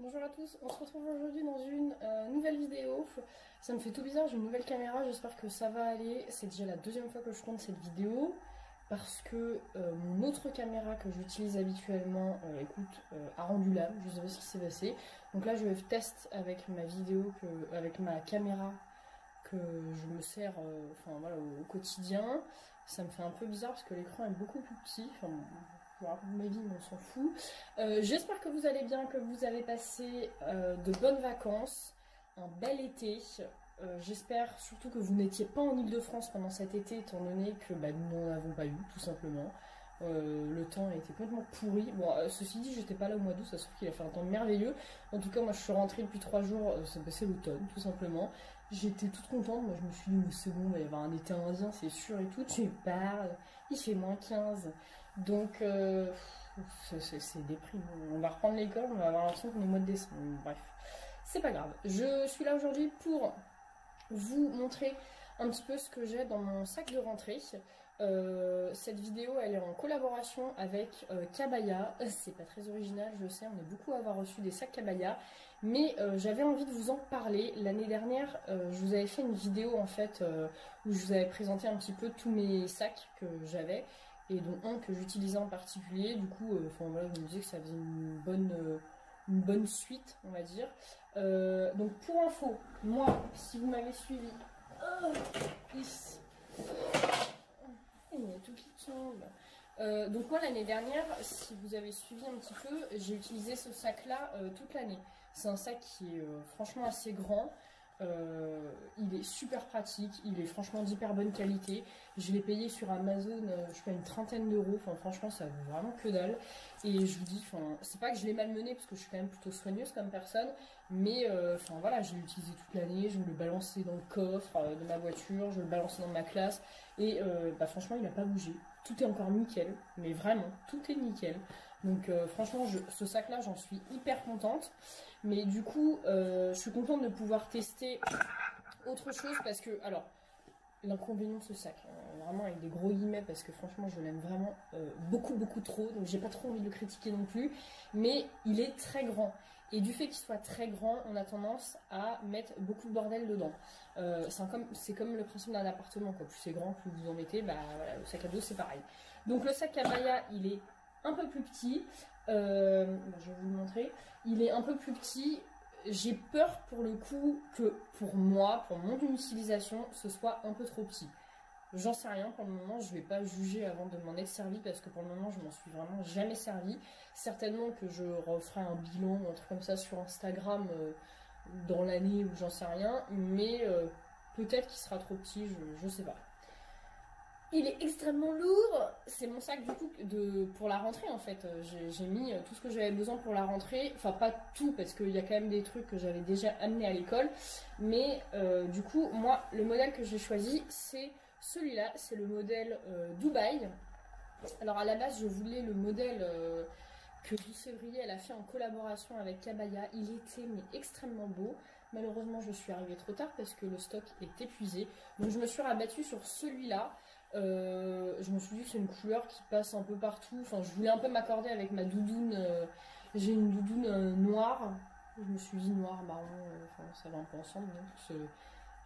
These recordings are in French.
Bonjour à tous, on se retrouve aujourd'hui dans une nouvelle vidéo. Ça me fait tout bizarre, j'ai une nouvelle caméra, j'espère que ça va aller. C'est déjà la deuxième fois que je tourne cette vidéo parce que mon autre caméra que j'utilise habituellement, a rendu l'âme, je sais pas ce qui s'est passé. Donc là je vais tester avec ma avec ma caméra que je me sers au quotidien. Ça me fait un peu bizarre parce que l'écran est beaucoup plus petit. Enfin, ma vie, on s'en fout. J'espère que vous allez bien, que vous avez passé de bonnes vacances, un bel été. J'espère surtout que vous n'étiez pas en Île-de-France pendant cet été, étant donné que nous n'en avons pas eu, tout simplement. Le temps a été complètement pourri. Bon, ceci dit, j'étais pas là au mois d'août, ça se trouve qu'il a fait un temps merveilleux. En tout cas, moi je suis rentrée depuis 3 jours, c'est l'automne, tout simplement. J'étais toute contente, moi je me suis dit, c'est bon, il va y avoir un été indien, c'est sûr et tout. Tu parles, il fait -15. Donc, c'est déprimant. On va reprendre l'école, on va avoir l'impression qu'on est au mois de décembre. Bref, c'est pas grave. Je suis là aujourd'hui pour vous montrer un petit peu ce que j'ai dans mon sac de rentrée. Cette vidéo elle est en collaboration avec Kabaya. C'est pas très original, je sais, on est beaucoup à avoir reçu des sacs Kabaya, mais j'avais envie de vous en parler. L'année dernière je vous avais fait une vidéo en fait où je vous avais présenté un petit peu tous mes sacs que j'avais et dont un que j'utilisais en particulier. Du coup voilà, je me disais que ça faisait une bonne suite, on va dire. Donc pour info, moi, si vous m'avez suivi, il y a tout qui tombe. Donc moi l'année dernière, si vous avez suivi un petit peu, j'ai utilisé ce sac là toute l'année. C'est un sac qui est franchement assez grand. Il est super pratique, il est franchement d'hyper bonne qualité. Je l'ai payé sur Amazon, je paye une trentaine d'euros. Enfin franchement ça vaut vraiment que dalle. Et je vous dis, c'est pas que je l'ai malmené parce que je suis quand même plutôt soigneuse comme personne, mais voilà, je l'ai utilisé toute l'année. Je me le balançais dans le coffre de ma voiture, je le balançais dans ma classe et franchement il n'a pas bougé. Tout est encore nickel, mais vraiment tout est nickel. Donc franchement ce sac là j'en suis hyper contente. Mais du coup je suis contente de pouvoir tester autre chose parce que, alors, l'inconvénient de ce sac, vraiment avec des gros guillemets parce que franchement je l'aime vraiment beaucoup trop, donc j'ai pas trop envie de le critiquer non plus, mais il est très grand et du fait qu'il soit très grand on a tendance à mettre beaucoup de bordel dedans. C'est comme le principe d'un appartement, quoi. Plus c'est grand, plus vous en mettez, voilà, le sac à dos c'est pareil. Donc le sac Kabaya il est un peu plus petit, je vais vous le montrer, il est un peu plus petit. J'ai peur pour le coup que pour moi, pour mon utilisation, ce soit un peu trop petit. J'en sais rien pour le moment, je vais pas juger avant de m'en être servi parce que pour le moment je m'en suis vraiment jamais servi. Certainement que je referai un bilan ou un truc comme ça sur Instagram dans l'année ou j'en sais rien, mais peut-être qu'il sera trop petit, je sais pas. Il est extrêmement lourd, c'est mon sac du coup pour la rentrée en fait. J'ai mis tout ce que j'avais besoin pour la rentrée, enfin pas tout parce qu'il y a quand même des trucs que j'avais déjà amenés à l'école, mais du coup moi le modèle que j'ai choisi c'est celui-là, c'est le modèle Dubaï. Alors à la base je voulais le modèle que 12 février elle a fait en collaboration avec Kabaya. Il était mais extrêmement beau. Malheureusement je suis arrivée trop tard parce que le stock est épuisé, donc je me suis rabattue sur celui-là. Je me suis dit que c'est une couleur qui passe un peu partout. Enfin, je voulais un peu m'accorder avec ma doudoune. J'ai une doudoune noire. Je me suis dit noir, marron, ça va un peu ensemble.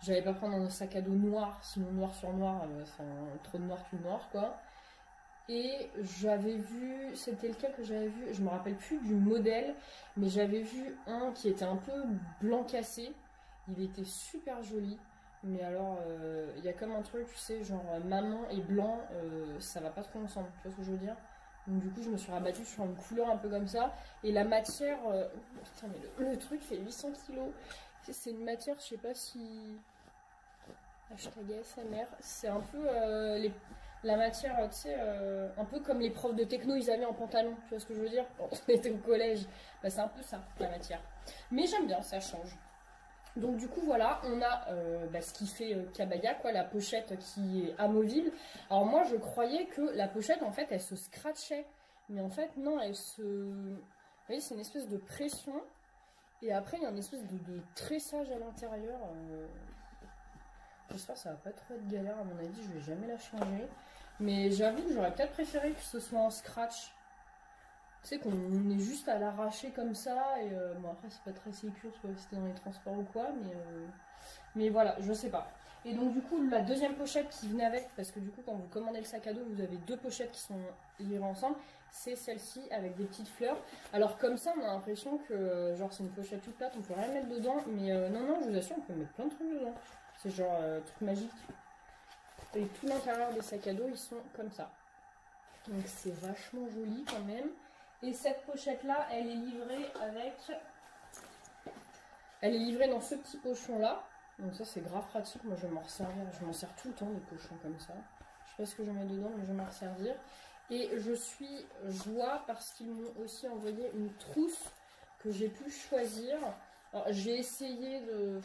J'allais pas prendre un sac à dos noir, sinon noir sur noir, trop de noir tout noir, quoi. Et j'avais vu, c'était lequel que j'avais vu, je me rappelle plus du modèle, mais j'avais vu un qui était un peu blanc cassé. Il était super joli. Mais alors, il y a comme un truc, tu sais, genre maman et blanc, ça va pas trop ensemble, tu vois ce que je veux dire? Donc du coup, je me suis rabattue sur une couleur un peu comme ça. Et la matière, putain, mais le truc fait 800 kilos. C'est une matière, je sais pas si... Hashtag ASMR. C'est un peu la matière, tu sais, un peu comme les profs de techno, ils avaient en pantalon, tu vois ce que je veux dire? Quand on était au collège. C'est un peu ça, la matière. Mais j'aime bien, ça change. Donc du coup voilà, on a ce qui fait Kabaya, quoi, la pochette qui est amovible. Alors moi je croyais que la pochette en fait elle se scratchait, mais en fait non, elle se... Vous voyez, c'est une espèce de pression, et après il y a une espèce de tressage à l'intérieur. J'espère que ça va pas trop être galère, à mon avis je vais jamais la changer. Mais j'avoue que j'aurais peut-être préféré que ce soit en scratch. sais qu'on est juste à l'arracher comme ça, et bon après c'est pas très sécure, soit c'était dans les transports ou quoi, mais voilà, je sais pas. Et donc du coup la deuxième pochette qui venait avec, parce que du coup quand vous commandez le sac à dos, vous avez deux pochettes qui sont liées ensemble, c'est celle-ci avec des petites fleurs. Alors comme ça on a l'impression que genre c'est une pochette toute plate, on peut rien mettre dedans, mais non, je vous assure on peut mettre plein de trucs dedans. C'est genre truc magique. Et tout l'intérieur des sacs à dos ils sont comme ça. Donc c'est vachement joli quand même. Et cette pochette là, elle est livrée avec... Elle est livrée dans ce petit pochon là. Donc ça c'est grave pratique, moi je vais m'en resservir. Je m'en sers tout le temps des pochons comme ça. Je sais pas ce que je mets dedans mais je vais m'en resservir. Et je suis joie parce qu'ils m'ont aussi envoyé une trousse que j'ai pu choisir. Alors j'ai essayé de...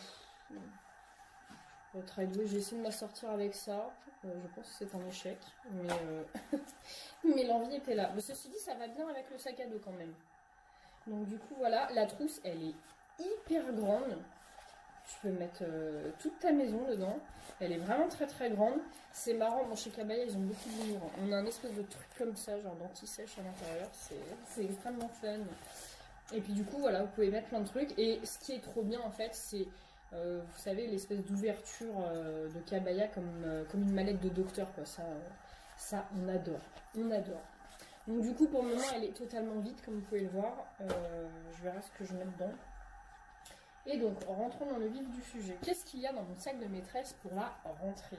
J'ai essayé de m'assortir avec ça. Je pense que c'est un échec. Mais l'envie était là. Mais ceci dit, ça va bien avec le sac à dos quand même. Donc du coup, voilà. La trousse, elle est hyper grande. Tu peux mettre toute ta maison dedans. Elle est vraiment très très grande. C'est marrant. Bon, chez Cabaya, ils ont beaucoup d'humour. On a un espèce de truc comme ça, genre d'anti-sèche à l'intérieur. C'est extrêmement fun. Et puis du coup, voilà, vous pouvez mettre plein de trucs. Et ce qui est trop bien, en fait, c'est... vous savez, l'espèce d'ouverture de Cabaya comme une mallette de docteur, quoi. Ça, on adore. On adore. Donc du coup, pour le moment, elle est totalement vide, comme vous pouvez le voir. Je verrai ce que je mets dedans. Et donc, rentrons dans le vif du sujet. Qu'est-ce qu'il y a dans mon sac de maîtresse pour la rentrée?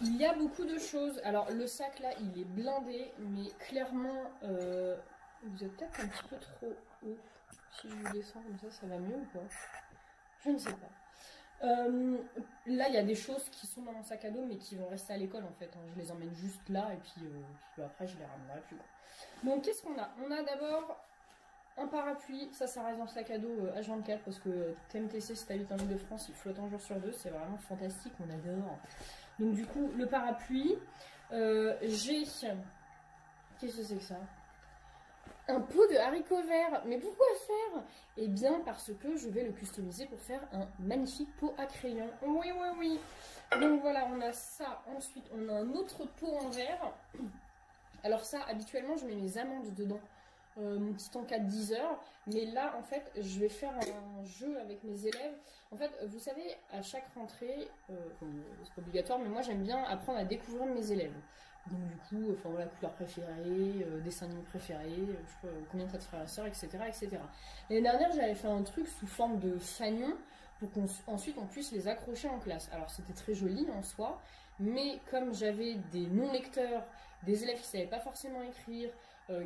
Il y a beaucoup de choses. Alors, le sac, là, il est blindé, mais clairement, vous êtes peut-être un petit peu trop haut. Si je vous descends comme ça va mieux ou pas? Je ne sais pas. Là, il y a des choses qui sont dans mon sac à dos, mais qui vont rester à l'école en fait. Hein. Je les emmène juste là et puis après, je les ramènerai plus. Donc, qu'est-ce qu'on a? On a d'abord un parapluie. Ça reste dans le sac à dos H24 parce que TMTC, si t'habites en Ile-de-France, il flotte un jour sur deux. C'est vraiment fantastique. On adore. Donc, du coup, le parapluie. J'ai. Qu'est-ce que c'est que ça? Un pot de haricots verts. Mais pourquoi faire? Eh bien parce que je vais le customiser pour faire un magnifique pot à crayon. Oui. Donc voilà, on a ça. Ensuite, on a un autre pot en verre. Alors ça, habituellement, je mets mes amandes dedans. Mon petit encas de 10 heures. Mais là, en fait, je vais faire un jeu avec mes élèves. En fait, vous savez, à chaque rentrée, c'est pas obligatoire, mais moi, j'aime bien apprendre à découvrir mes élèves. Donc du coup, enfin voilà, couleur préférée, dessin animé préféré, je sais pas, combien t'as de frères et sœurs, etc. etc. L'année dernière, j'avais fait un truc sous forme de fanion pour qu'ensuite on puisse les accrocher en classe. Alors c'était très joli en soi, mais comme j'avais des non-lecteurs, des élèves qui ne savaient pas forcément écrire,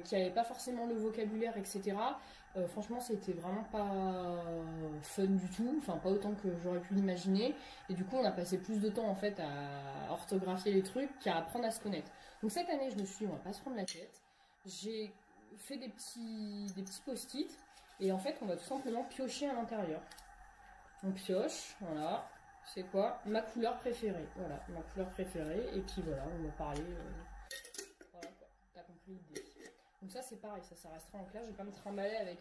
qui n'avaient pas forcément le vocabulaire, etc. Franchement, c'était vraiment pas fun du tout, enfin pas autant que j'aurais pu l'imaginer. Et du coup, on a passé plus de temps en fait à orthographier les trucs qu'à apprendre à se connaître. Donc cette année, je me suis dit, on va pas se prendre la tête. J'ai fait des petits post-it et en fait, on va tout simplement piocher à l'intérieur. On pioche, voilà. C'est quoi? Ma couleur préférée. Voilà, ma couleur préférée. Et puis voilà, on va parler. Voilà quoi, t'as compris l'idée. Donc ça c'est pareil, ça restera en classe. Je vais pas me trimballer avec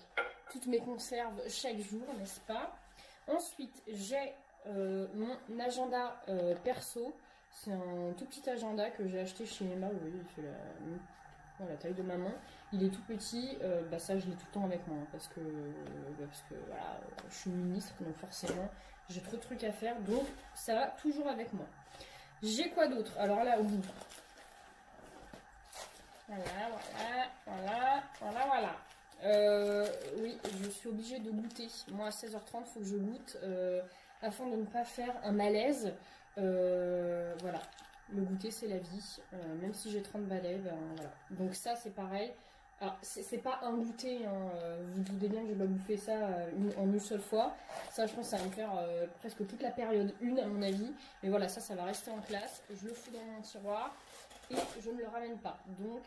toutes mes conserves chaque jour, n'est-ce pas? Ensuite, j'ai mon agenda perso. C'est un tout petit agenda que j'ai acheté chez Emma. Vous voyez, il fait la taille de ma main. Il est tout petit. Ça, je l'ai tout le temps avec moi. Hein, parce que voilà, je suis ministre, donc forcément, j'ai trop de trucs à faire. Donc, ça va toujours avec moi. J'ai quoi d'autre? Alors là, au bout. Voilà. Oui, je suis obligée de goûter. Moi, à 16h30, il faut que je goûte afin de ne pas faire un malaise. Voilà. Le goûter, c'est la vie. Même si j'ai 30 balais, ben voilà. Donc ça, c'est pareil. Alors, c'est pas un goûter. Hein. Vous doutez bien que je dois bouffer ça en une seule fois. Ça, je pense que ça va me faire presque toute la période 1, à mon avis. Mais voilà, ça va rester en classe. Je le fous dans mon tiroir. Et je ne le ramène pas. Donc,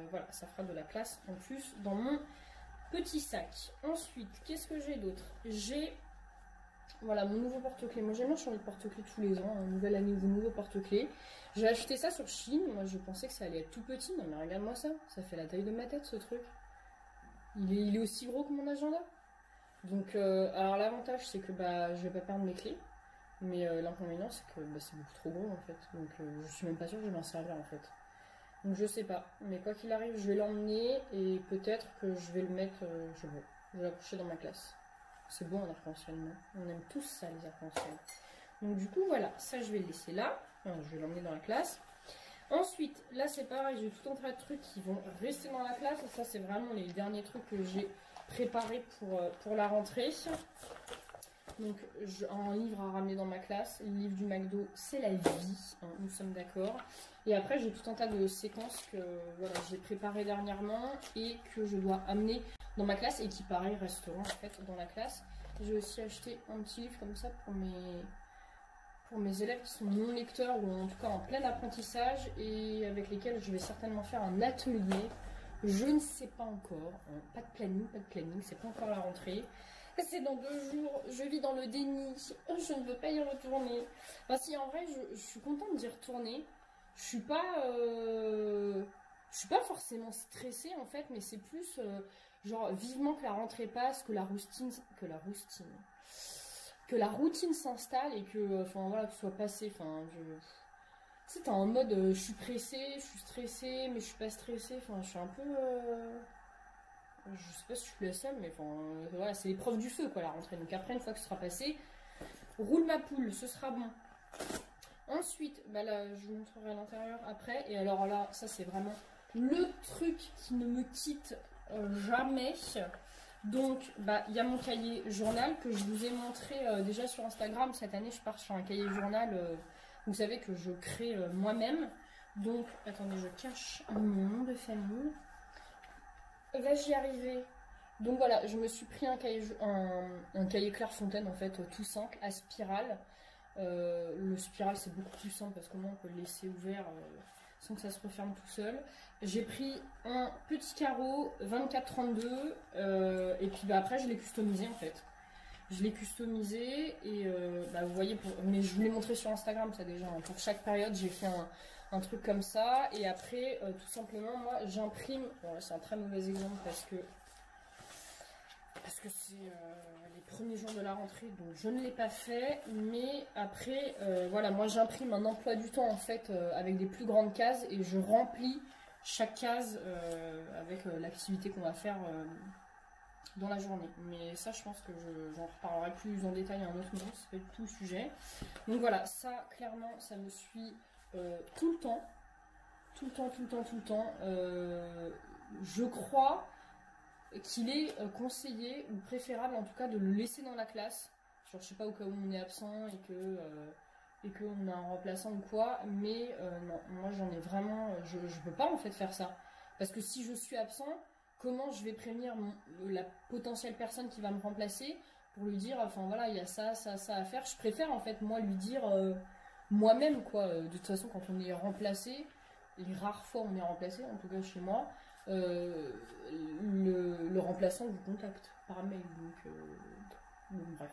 voilà, ça fera de la place en plus dans mon petit sac. Ensuite, qu'est-ce que j'ai d'autre? J'ai... Voilà, mon nouveau porte-clés. Moi, j'aime bien changer de porte-clés tous les ans. Nouvelle année, nouveau porte-clés. J'ai acheté ça sur Chine. Moi, je pensais que ça allait être tout petit. Non, mais regarde-moi ça. Ça fait la taille de ma tête, ce truc. Il est aussi gros que mon agenda. Donc, alors l'avantage, c'est que je vais pas perdre mes clés. Mais l'inconvénient, c'est que c'est beaucoup trop gros, en fait. Donc, je suis même pas sûre que je vais m'en servir, en fait. Donc je sais pas, mais quoi qu'il arrive, je vais l'emmener et peut-être que je vais le mettre, je vais l'accrocher dans ma classe. C'est beau un arc-en-ciel, non? On aime tous ça, les arcs-en-ciel. Donc du coup, voilà, ça je vais le laisser là. Enfin, je vais l'emmener dans la classe. Ensuite, là c'est pareil, j'ai tout un tas de trucs qui vont rester dans la classe. Et ça, c'est vraiment les derniers trucs que j'ai préparés pour la rentrée. Donc, un livre à ramener dans ma classe. Le livre du McDo, c'est la vie, hein, nous sommes d'accord. Et après, j'ai tout un tas de séquences que voilà, j'ai préparées dernièrement et que je dois amener dans ma classe et qui, pareil, resteront en fait dans la classe. J'ai aussi acheté un petit livre comme ça pour mes élèves qui sont non lecteurs ou en tout cas en plein apprentissage et avec lesquels je vais certainement faire un atelier. Je ne sais pas encore, hein, pas de planning, c'est pas encore la rentrée. C'est dans 2 jours, je vis dans le déni, je ne veux pas y retourner. Enfin si, en vrai, je suis contente d'y retourner. Je suis pas forcément stressée en fait, mais c'est plus genre vivement que la rentrée passe, que la routine s'installe et que, enfin voilà, que ce soit passé. Enfin, tu sais, t'es en mode, je suis pressée, je suis stressée, mais je suis pas stressée. Enfin, je suis un peu... je sais pas si je suis la seule, mais enfin, voilà, c'est l'épreuve du feu, quoi, la rentrée. Donc après, une fois que ce sera passé, roule ma poule, ce sera bon. Ensuite, bah là, je vous montrerai à l'intérieur après. Et alors là, ça, c'est vraiment le truc qui ne me quitte jamais. Donc, bah, il y a mon cahier journal que je vous ai montré déjà sur Instagram. Cette année, je pars sur un cahier journal, vous savez, que je crée moi-même. Donc, attendez, je cache mon nom de famille. Vais-je y arriver? Donc voilà, je me suis pris un cahier Clairefontaine, en fait, tout simple, à spirale. Le spiral, c'est beaucoup plus simple parce que moi, on peut le laisser ouvert sans que ça se referme tout seul. J'ai pris un petit carreau 24-32 et puis bah, après, je l'ai customisé, en fait. Je l'ai customisé et bah, vous voyez, mais je vous l'ai montré sur Instagram, ça déjà. Hein. Pour chaque période, j'ai fait un truc comme ça. Et après, tout simplement, moi, j'imprime. Bon, là, c'est un très mauvais exemple parce que c'est les premiers jours de la rentrée, donc je ne l'ai pas fait. Mais après, voilà, moi, j'imprime un emploi du temps, en fait, avec des plus grandes cases et je remplis chaque case avec l'activité qu'on va faire dans la journée. Mais ça, je pense que j'en reparlerai plus en détail à un autre moment, c'est pas tout le sujet. Donc voilà, ça, clairement, ça me suit tout le temps. Tout le temps. Je crois qu'il est conseillé, ou préférable en tout cas, de le laisser dans la classe. Genre, je sais pas, au cas où on est absent et qu'on a un remplaçant ou quoi. Mais non, moi, j'en ai vraiment... Je peux pas, en fait, faire ça. Parce que si je suis absent... Comment je vais prévenir la potentielle personne qui va me remplacer pour lui dire, enfin voilà, il y a ça à faire. Je préfère en fait, moi, lui dire moi-même, quoi. De toute façon, quand on est remplacé, les rares fois où on est remplacé, en tout cas chez moi, le remplaçant vous contacte par mail. Donc, bref,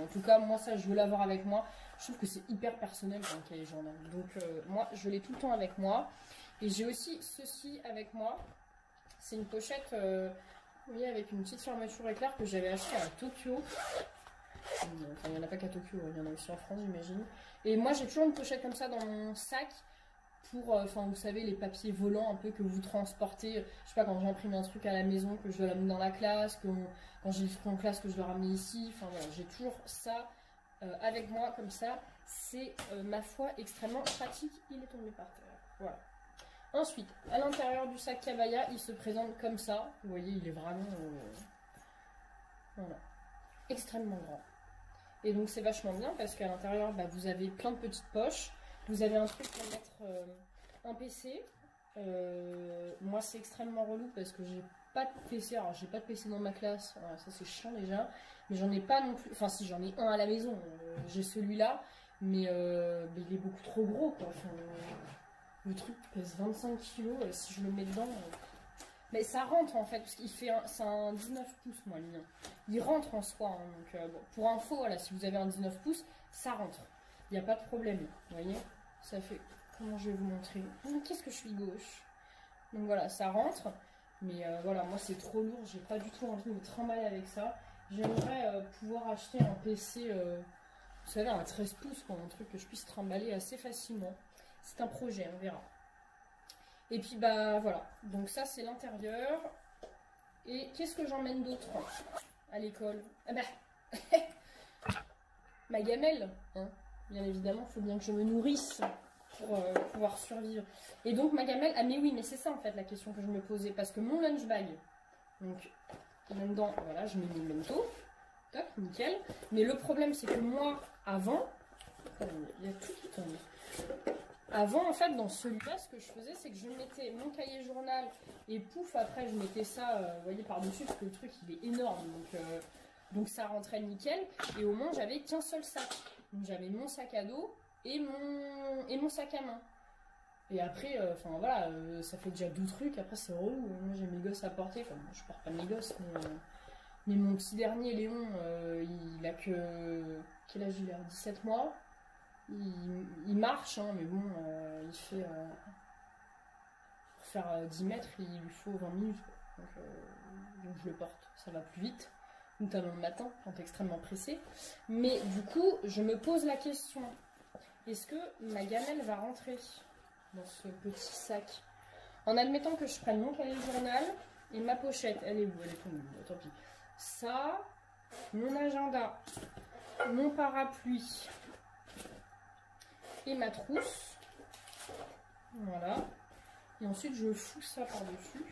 en tout cas, moi, ça, je veux l'avoir avec moi. Je trouve que c'est hyper personnel dans le cahier journal. Donc, moi, je l'ai tout le temps avec moi. Et j'ai aussi ceci avec moi. C'est une pochette, vous voyez, avec une petite fermeture éclair que j'avais acheté à Tokyo. Enfin, il n'y en a pas qu'à Tokyo, il y en a aussi en France, j'imagine. Et moi, j'ai toujours une pochette comme ça dans mon sac pour, enfin, vous savez, les papiers volants un peu que vous transportez. Je sais pas, quand j'imprime un truc à la maison, que je dois l'amener dans la classe, quand j'ai le truc en classe, que je dois ramener ici. Enfin, voilà, j'ai toujours ça avec moi, comme ça. C'est, ma foi, extrêmement pratique. Il est tombé par terre. Voilà. Ensuite, à l'intérieur du sac Cabaya, il se présente comme ça. Vous voyez, il est vraiment voilà, extrêmement grand. Et donc c'est vachement bien parce qu'à l'intérieur, bah, vous avez plein de petites poches. Vous avez un truc pour mettre un PC. Moi, c'est extrêmement relou parce que j'ai pas de PC. Alors, j'ai pas de PC dans ma classe. Alors, ça, c'est chiant déjà. Mais j'en ai pas non plus. Enfin, si, j'en ai un à la maison. J'ai celui-là. Mais il est beaucoup trop gros, quoi. Enfin, le truc pèse 25 kg, si je le mets dedans... Mais ça rentre en fait, parce qu'il fait c'est un 19 pouces, moi, le mien. Il rentre en soi, hein, donc bon, pour info, voilà, si vous avez un 19 pouces, ça rentre. Il n'y a pas de problème, vous voyez. Ça fait... Comment je vais vous montrer? Qu'est-ce que je suis gauche. Donc voilà, ça rentre. Mais voilà, moi, c'est trop lourd, j'ai pas du tout envie de me trimballer avec ça. J'aimerais pouvoir acheter un PC, vous savez, un 13 pouces, quoi, un truc que je puisse trimballer assez facilement. C'est un projet, on verra. Et puis bah voilà, donc ça c'est l'intérieur. Et qu'est-ce que j'emmène d'autre à l'école? Ah bah, ma gamelle, hein. Bien évidemment, il faut bien que je me nourrisse pour pouvoir survivre. Et donc ma gamelle, ah mais oui, mais c'est ça en fait la question que je me posais, parce que mon lunch bag, donc là-dedans, voilà, je mets mes mentos, top, nickel. Mais le problème c'est que moi, avant, il y a tout qui tombe. Avant, en fait, dans celui-là, ce que je faisais, c'est que je mettais mon cahier journal et pouf, après, je mettais ça, vous voyez, par-dessus, parce que le truc, il est énorme. Donc ça rentrait nickel. Et au moins, j'avais qu'un seul sac. Donc, j'avais mon sac à dos et mon sac à main. Et après, enfin voilà, ça fait déjà 2 trucs. Après, c'est relou. Moi, j'ai mes gosses à porter. Enfin, je porte pas mes gosses, mais mon petit dernier, Léon, il a que... Quel âge il a? 17 mois. Il marche, hein, mais bon, il fait... pour faire 10 mètres, il lui faut 20 minutes. Donc je le porte, ça va plus vite, notamment le matin, quand t'es extrêmement pressé. Mais du coup, je me pose la question, est-ce que ma gamelle va rentrer dans ce petit sac? En admettant que je prenne mon cahier journal et ma pochette, elle est où? Elle est tombée, tant pis. Ça, mon agenda, mon parapluie, et ma trousse, voilà, et ensuite je fous ça par dessus.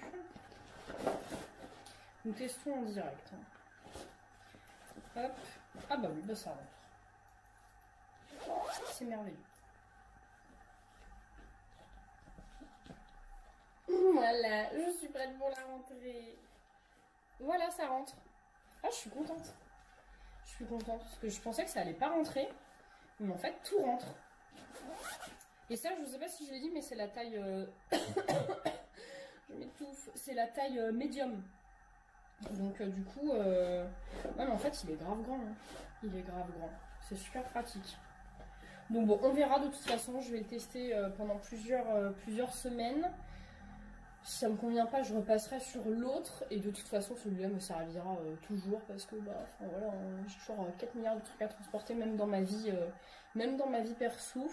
Nous testons en direct, hein. Hop, ah bah oui, bah ça rentre, c'est merveilleux. Voilà, je suis prête pour la rentrée. Voilà, ça rentre. Ah, je suis contente, parce que je pensais que ça allait pas rentrer, mais en fait tout rentre. Et ça, je ne sais pas si je l'ai dit, mais c'est la taille... je m'étouffe. C'est la taille médium. Donc du coup... ouais, mais en fait, il est grave grand. Hein. Il est grave grand. C'est super pratique. Donc bon, on verra de toute façon. Je vais le tester pendant plusieurs semaines. Si ça me convient pas, je repasserai sur l'autre. Et de toute façon, celui-là me servira toujours. Parce que bah, enfin, voilà, j'ai toujours 4 milliards de trucs à transporter, même dans ma vie perso.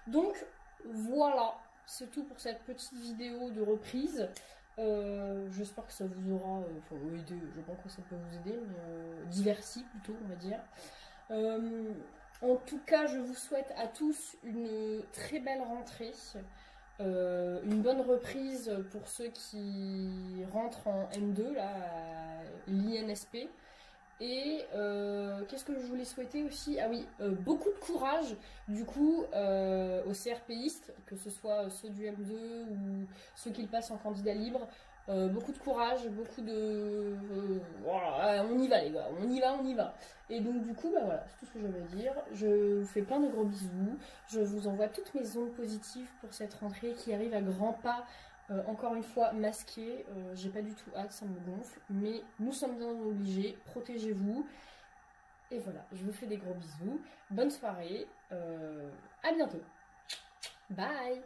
Donc voilà, c'est tout pour cette petite vidéo de reprise. J'espère que ça vous aura aidé. Je pense que ça peut vous aider, mais diverti plutôt, on va dire. En tout cas, je vous souhaite à tous une très belle rentrée. Une bonne reprise pour ceux qui rentrent en M2, là, à l'INSP. Et qu'est-ce que je voulais souhaiter aussi? Ah oui, beaucoup de courage du coup aux CRPistes, que ce soit ceux du M2 ou ceux qui le passent en candidat libre. Beaucoup de courage, beaucoup de... voilà, on y va les gars, on y va. Et donc du coup, bah voilà, c'est tout ce que je veux dire. Je vous fais plein de gros bisous. Je vous envoie toutes mes ondes positives pour cette rentrée qui arrive à grands pas. Encore une fois, masquée, j'ai pas du tout hâte, ça me gonfle, mais nous sommes bien obligés, protégez-vous. Et voilà, je vous fais des gros bisous, bonne soirée, à bientôt. Bye!